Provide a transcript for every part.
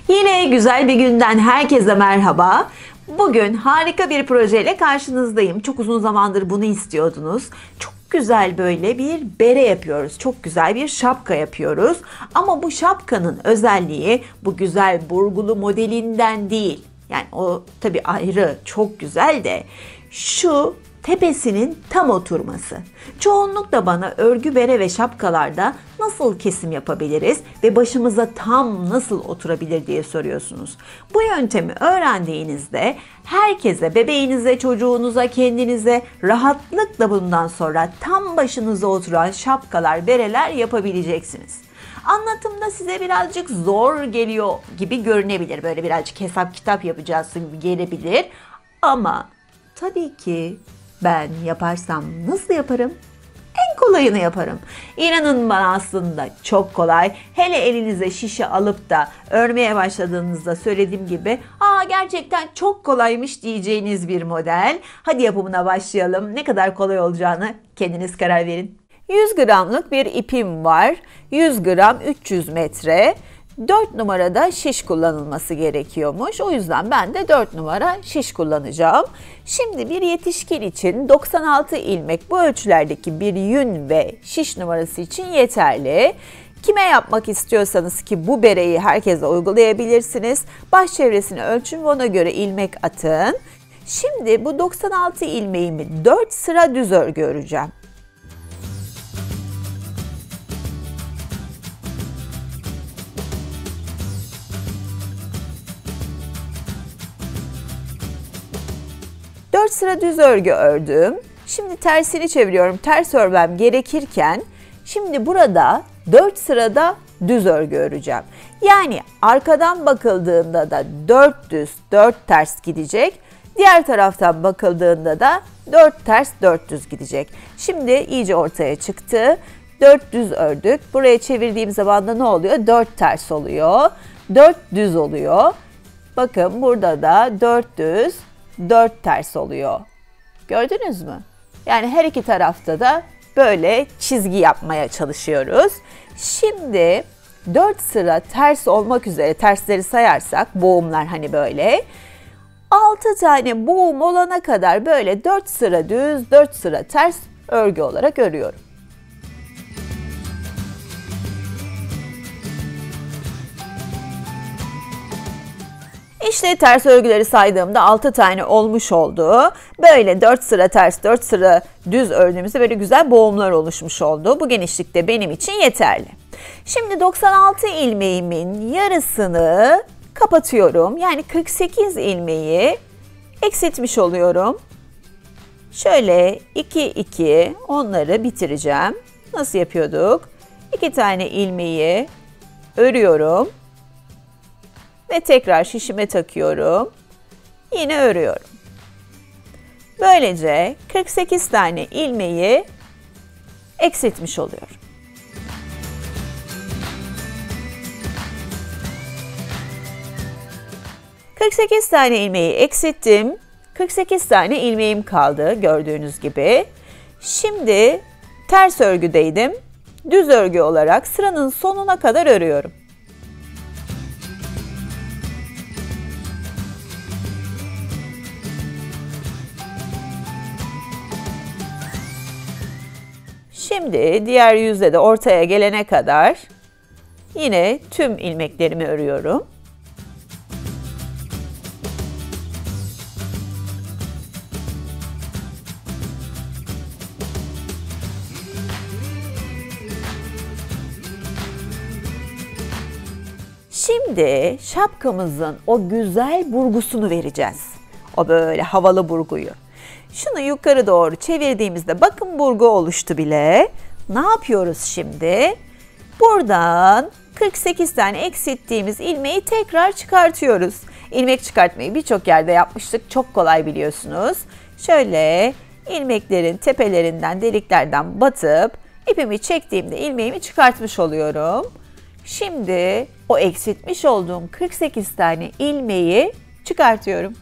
Yine güzel bir günden herkese merhaba. Bugün harika bir projeyle karşınızdayım. Çok uzun zamandır bunu istiyordunuz. Çok güzel böyle bir bere yapıyoruz. Çok güzel bir şapka yapıyoruz. Ama bu şapkanın özelliği bu güzel burgulu modelinden değil. Yani o tabii ayrı, çok güzel de şu tepesinin tam oturması. Çoğunlukla bana örgü, bere ve şapkalarda nasıl kesim yapabiliriz ve başımıza tam nasıl oturabilir diye soruyorsunuz. Bu yöntemi öğrendiğinizde herkese, bebeğinize, çocuğunuza, kendinize rahatlıkla bundan sonra tam başınıza oturan şapkalar, bereler yapabileceksiniz. Anlatımda size birazcık zor geliyor gibi görünebilir. Böyle birazcık hesap kitap yapacağız gibi gelebilir. Ama tabii ki ben yaparsam nasıl yaparım? En kolayını yaparım. İnanın bana aslında çok kolay. Hele elinize şişe alıp da örmeye başladığınızda söylediğim gibi gerçekten çok kolaymış diyeceğiniz bir model. Hadi yapımına başlayalım. Ne kadar kolay olacağını kendiniz karar verin. 100 gramlık bir ipim var. 100 gram 300 metre. 4 numarada şiş kullanılması gerekiyormuş. O yüzden ben de 4 numara şiş kullanacağım. Şimdi bir yetişkin için 96 ilmek bu ölçülerdeki bir yün ve şiş numarası için yeterli. Kime yapmak istiyorsanız ki bu bereyi herkese uygulayabilirsiniz. Baş çevresini ölçün ve ona göre ilmek atın. Şimdi bu 96 ilmeğimi 4 sıra düz örgü öreceğim. Dört sıra düz örgü ördüm. Şimdi tersini çeviriyorum. Ters örmem gerekirken şimdi burada 4 sırada düz örgü öreceğim. Yani arkadan bakıldığında da 4 düz, 4 ters gidecek. Diğer taraftan bakıldığında da 4 ters, 4 düz gidecek. Şimdi iyice ortaya çıktı. 4 düz ördük. Buraya çevirdiğim zaman da ne oluyor? 4 ters oluyor. 4 düz oluyor. Bakın burada da 4 düz, 4 ters oluyor. Gördünüz mü? Yani her iki tarafta da böyle çizgi yapmaya çalışıyoruz. Şimdi 4 sıra ters olmak üzere tersleri sayarsak boğumlar hani böyle 6 tane boğum olana kadar böyle 4 sıra düz, 4 sıra ters örgü olarak örüyorum. İşte ters örgüleri saydığımda 6 tane olmuş oldu. Böyle 4 sıra ters, 4 sıra düz ördüğümüzde böyle güzel boğumlar oluşmuş oldu. Bu genişlikte benim için yeterli. Şimdi 96 ilmeğimin yarısını kapatıyorum. Yani 48 ilmeği eksiltmiş oluyorum. Şöyle 2-2 onları bitireceğim. Nasıl yapıyorduk? 2 tane ilmeği örüyorum. Ve tekrar şişime takıyorum. Yine örüyorum. Böylece 48 tane ilmeği eksiltmiş oluyorum. ...48 tane ilmeği eksilttim. 48 tane ilmeğim kaldı gördüğünüz gibi. Şimdi ters örgüdeydim. Düz örgü olarak sıranın sonuna kadar örüyorum. Şimdi diğer yüzde de ortaya gelene kadar yine tüm ilmeklerimi örüyorum. Şimdi şapkamızın o güzel burgusunu vereceğiz. O böyle havalı burguyu. Şunu yukarı doğru çevirdiğimizde bakın burgu oluştu bile. Ne yapıyoruz şimdi? Buradan 48 tane eksilttiğimiz ilmeği tekrar çıkartıyoruz. İlmek çıkartmayı birçok yerde yapmıştık. Çok kolay biliyorsunuz. Şöyle ilmeklerin tepelerinden, deliklerden batıp ipimi çektiğimde ilmeğimi çıkartmış oluyorum. Şimdi o eksiltmiş olduğum 48 tane ilmeği çıkartıyorum.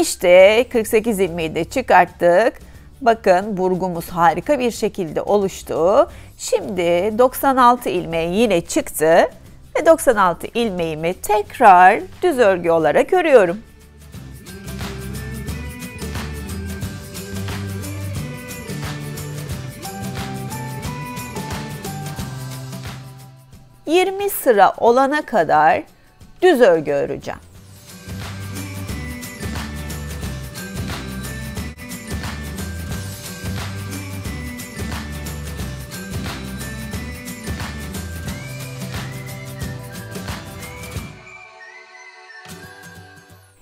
İşte 48 ilmeği de çıkarttık. Bakın burgumuz harika bir şekilde oluştu. Şimdi 96 ilmeği yine çıktı ve 96 ilmeğimi tekrar düz örgü olarak örüyorum. ...20 sıra olana kadar düz örgü öreceğim.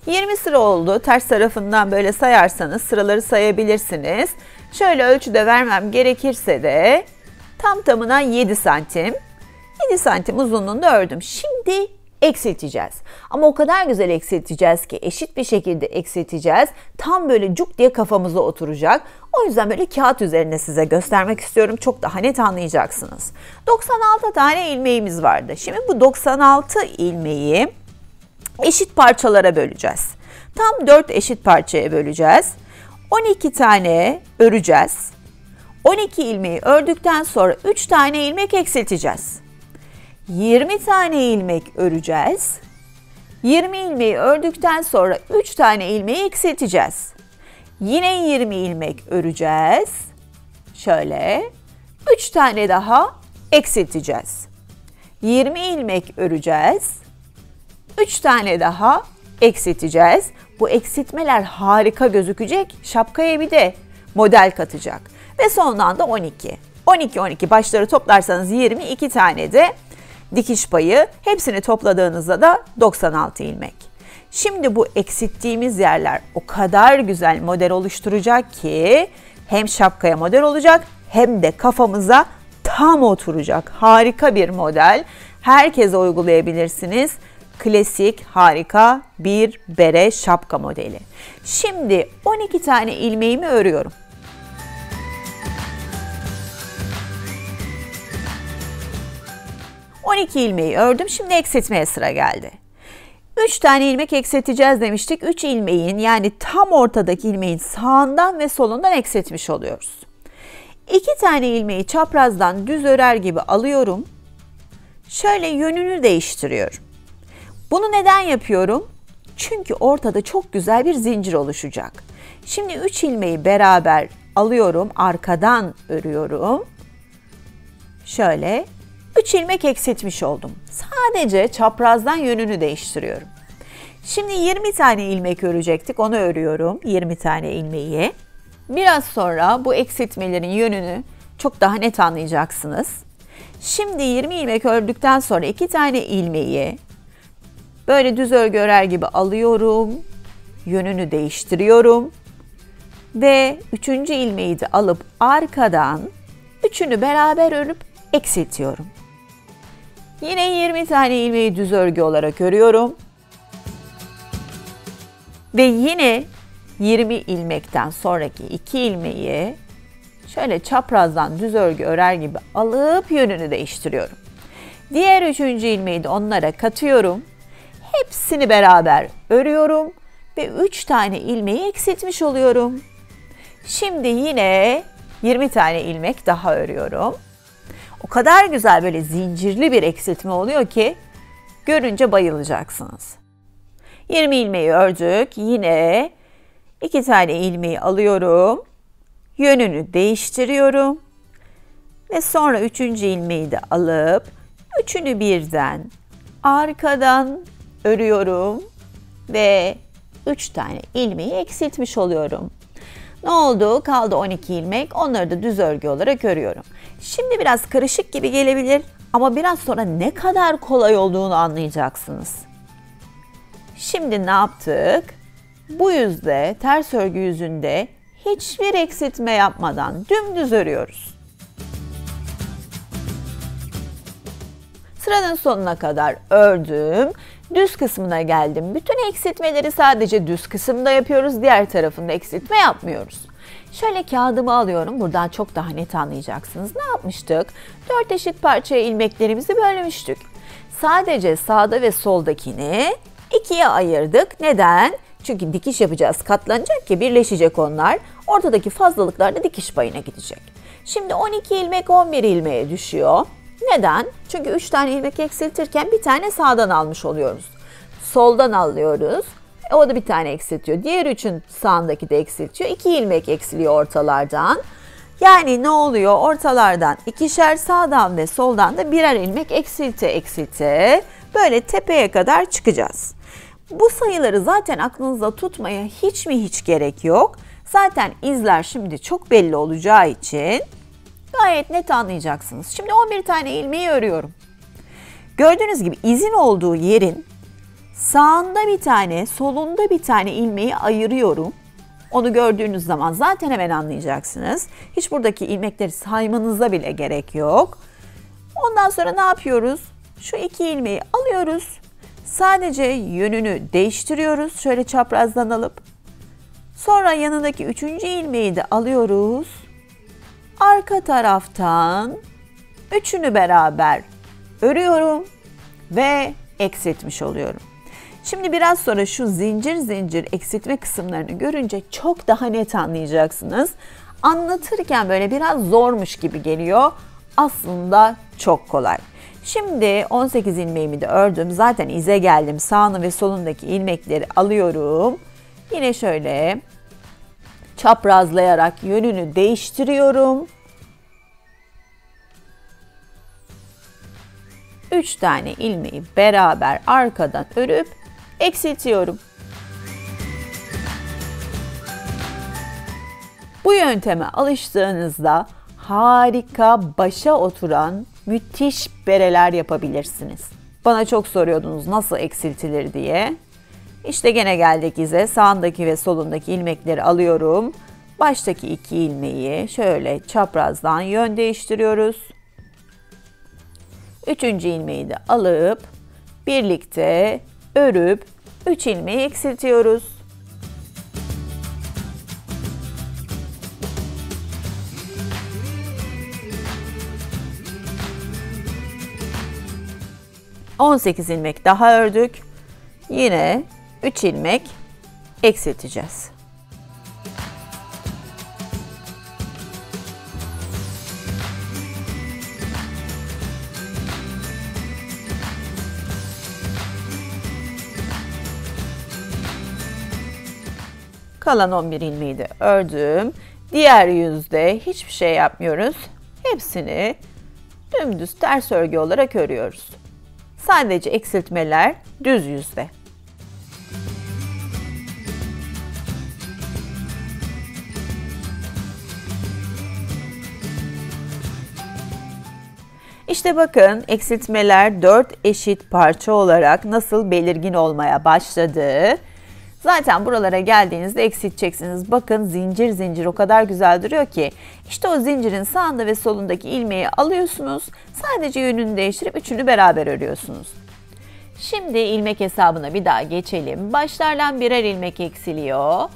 ...20 sıra oldu. Ters tarafından böyle sayarsanız sıraları sayabilirsiniz. Şöyle ölçüde vermem gerekirse de tam tamına 7 santim. 7 santim uzunluğunda ördüm. Şimdi eksilteceğiz. Ama o kadar güzel eksilteceğiz ki eşit bir şekilde eksilteceğiz. Tam böyle cuk diye kafamıza oturacak. O yüzden böyle kağıt üzerinde size göstermek istiyorum. Çok daha net anlayacaksınız. 96 tane ilmeğimiz vardı. Şimdi bu 96 ilmeği eşit parçalara böleceğiz. Tam 4 eşit parçaya böleceğiz. 12 tane öreceğiz. 12 ilmeği ördükten sonra 3 tane ilmek eksilteceğiz. 20 tane ilmek öreceğiz. 20 ilmeği ördükten sonra 3 tane ilmeği eksilteceğiz. Yine 20 ilmek öreceğiz. Şöyle 3 tane daha eksilteceğiz. 20 ilmek öreceğiz. 3 tane daha eksilteceğiz. Bu eksiltmeler harika gözükecek. Şapkaya bir de model katacak. Ve sondan da 12. 12 başları toplarsanız 22 tane de dikiş payı. Hepsini topladığınızda da 96 ilmek. Şimdi bu eksilttiğimiz yerler o kadar güzel model oluşturacak ki hem şapkaya model olacak hem de kafamıza tam oturacak. Harika bir model. Herkese uygulayabilirsiniz. Klasik, harika bir bere şapka modeli. Şimdi 12 tane ilmeğimi örüyorum. ...12 ilmeği ördüm. Şimdi eksiltmeye sıra geldi. 3 tane ilmek eksilteceğiz demiştik. 3 ilmeğin yani tam ortadaki ilmeğin sağından ve solundan eksiltmiş oluyoruz. 2 tane ilmeği çaprazdan düz örer gibi alıyorum. Şöyle yönünü değiştiriyorum. Bunu neden yapıyorum? Çünkü ortada çok güzel bir zincir oluşacak. Şimdi 3 ilmeği beraber alıyorum, arkadan örüyorum. Şöyle 3 ilmek eksiltmiş oldum. Sadece çaprazdan yönünü değiştiriyorum. Şimdi 20 tane ilmek örecektik, onu örüyorum. 20 tane ilmeği. Biraz sonra bu eksiltmelerin yönünü çok daha net anlayacaksınız. Şimdi 20 ilmek ördükten sonra 2 tane ilmeği böyle düz örgü örer gibi alıyorum, yönünü değiştiriyorum ve 3. ilmeği de alıp arkadan üçünü beraber örüp eksiltiyorum. Yine 20 tane ilmeği düz örgü olarak örüyorum ve yine 20 ilmekten sonraki 2 ilmeği şöyle çaprazdan düz örgü örer gibi alıp yönünü değiştiriyorum. Diğer 3. ilmeği de onlara katıyorum. Hepsini beraber örüyorum ve 3 tane ilmeği eksiltmiş oluyorum. Şimdi yine 20 tane ilmek daha örüyorum. O kadar güzel böyle zincirli bir eksiltme oluyor ki görünce bayılacaksınız. 20 ilmeği ördük. Yine 2 tane ilmeği alıyorum. Yönünü değiştiriyorum. Ve sonra 3. ilmeği de alıp üçünü birden arkadan örüyorum ve 3 tane ilmeği eksiltmiş oluyorum. Ne oldu? Kaldı 12 ilmek. Onları da düz örgü olarak örüyorum. Şimdi biraz karışık gibi gelebilir ama biraz sonra ne kadar kolay olduğunu anlayacaksınız. Şimdi ne yaptık? Bu yüzde, ters örgü yüzünde hiçbir eksiltme yapmadan dümdüz örüyoruz. Sıranın sonuna kadar ördüm. Düz kısmına geldim. Bütün eksiltmeleri sadece düz kısımda yapıyoruz. Diğer tarafında eksiltme yapmıyoruz. Şöyle kağıdımı alıyorum. Buradan çok daha net anlayacaksınız. Ne yapmıştık? 4 eşit parçaya ilmeklerimizi bölmüştük. Sadece sağda ve soldakini ikiye ayırdık. Neden? Çünkü dikiş yapacağız, katlanacak ki birleşecek onlar. Ortadaki fazlalıklar da dikiş payına gidecek. Şimdi 12 ilmek 11 ilmeğe düşüyor. Neden? Çünkü 3 tane ilmek eksiltirken bir tane sağdan almış oluyoruz. Soldan alıyoruz. O da bir tane eksiltiyor. Diğer üçün sağındaki de eksiltiyor. 2 ilmek eksiliyor ortalardan. Yani ne oluyor? Ortalardan ikişer, sağdan ve soldan da birer ilmek eksilte eksilte böyle tepeye kadar çıkacağız. Bu sayıları zaten aklınızda tutmaya hiç gerek yok. Zaten izler şimdi çok belli olacağı için gayet net anlayacaksınız. Şimdi 11 tane ilmeği örüyorum. Gördüğünüz gibi izin olduğu yerin sağında bir tane, solunda bir tane ilmeği ayırıyorum. Onu gördüğünüz zaman zaten hemen anlayacaksınız. Hiç buradaki ilmekleri saymanıza bile gerek yok. Ondan sonra ne yapıyoruz? Şu 2 ilmeği alıyoruz. Sadece yönünü değiştiriyoruz. Şöyle çaprazdan alıp. Sonra yanındaki 3. ilmeği de alıyoruz. Arka taraftan üçünü beraber örüyorum ve eksiltmiş oluyorum. Şimdi biraz sonra şu zincir eksiltme kısımlarını görünce çok daha net anlayacaksınız. Anlatırken böyle biraz zormuş gibi geliyor. Aslında çok kolay. Şimdi 18 ilmeğimi de ördüm. Zaten ize geldim. Sağını ve solundaki ilmekleri alıyorum. Yine şöyle çaprazlayarak yönünü değiştiriyorum. 3 tane ilmeği beraber arkadan örüp eksiltiyorum. Bu yönteme alıştığınızda harika başa oturan müthiş bereler yapabilirsiniz. Bana çok soruyordunuz nasıl eksiltilir diye. İşte gene geldik ize. Sağındaki ve solundaki ilmekleri alıyorum. Baştaki 2 ilmeği şöyle çaprazdan yön değiştiriyoruz. 3. ilmeği de alıp birlikte örüp 3 ilmeği eksiltiyoruz. ...18 ilmek daha ördük. Yine 3 ilmek eksilteceğiz. Kalan 11 ilmeği de ördüm. Diğer yüzde hiçbir şey yapmıyoruz. Hepsini dümdüz ters örgü olarak örüyoruz. Sadece eksiltmeler düz yüzde. İşte bakın eksiltmeler 4 eşit parça olarak nasıl belirgin olmaya başladı. Zaten buralara geldiğinizde eksilteceksiniz. Bakın zincir o kadar güzel duruyor ki. İşte o zincirin sağında ve solundaki ilmeği alıyorsunuz. Sadece yönünü değiştirip üçünü beraber örüyorsunuz. Şimdi ilmek hesabına bir daha geçelim. Başlardan birer ilmek eksiliyor.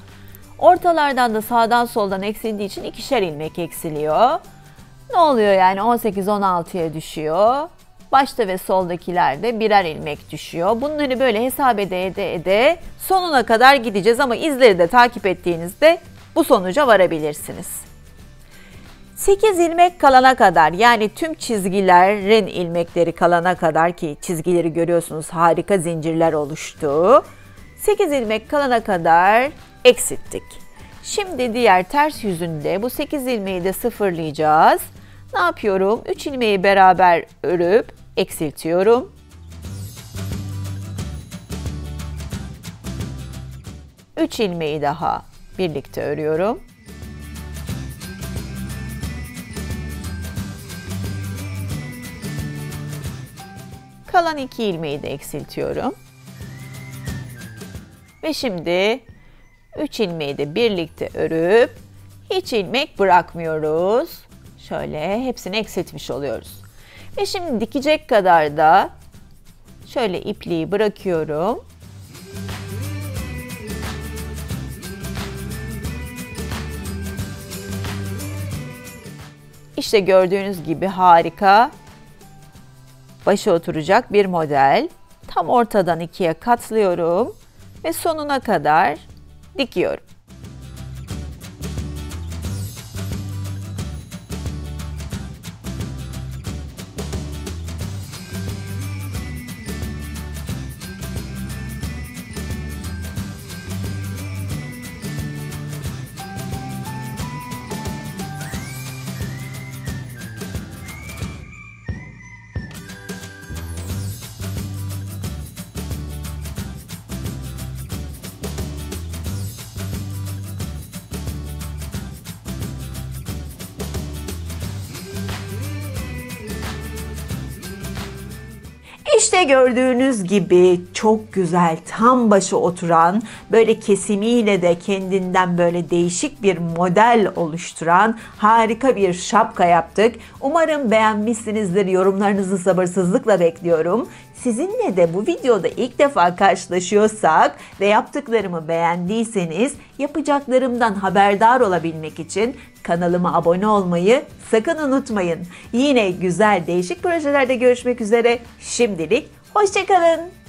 Ortalardan da sağdan soldan eksildiği için 2'şer ilmek eksiliyor. Ne oluyor yani 18-16'ya düşüyor. Başta ve soldakiler de birer ilmek düşüyor. Bunları böyle hesap ede sonuna kadar gideceğiz ama izleri de takip ettiğinizde bu sonuca varabilirsiniz. 8 ilmek kalana kadar yani tüm çizgilerin ilmekleri kalana kadar ki çizgileri görüyorsunuz harika zincirler oluştu. 8 ilmek kalana kadar eksilttik. Şimdi diğer ters yüzünde bu 8 ilmeği de sıfırlayacağız. Ne yapıyorum? 3 ilmeği beraber örüp eksiltiyorum. Üç ilmeği daha birlikte örüyorum. Kalan 2 ilmeği de eksiltiyorum. Ve şimdi 3 ilmeği de birlikte örüp hiç ilmek bırakmıyoruz. Şöyle hepsini eksiltmiş oluyoruz. Ve şimdi dikecek kadar da şöyle ipliği bırakıyorum. İşte gördüğünüz gibi harika başa oturacak bir model. Tam ortadan ikiye katlıyorum. ve sonuna kadar dikiyorum. İşte gördüğünüz gibi çok güzel, tam başı oturan, böyle kesimiyle de kendinden böyle değişik bir model oluşturan harika bir şapka yaptık. Umarım beğenmişsinizdir. Yorumlarınızı sabırsızlıkla bekliyorum. Sizinle de bu videoda ilk defa karşılaşıyorsak ve yaptıklarımı beğendiyseniz yapacaklarımdan haberdar olabilmek için kanalıma abone olmayı sakın unutmayın. Yine güzel değişik projelerde görüşmek üzere. Şimdilik hoşça kalın.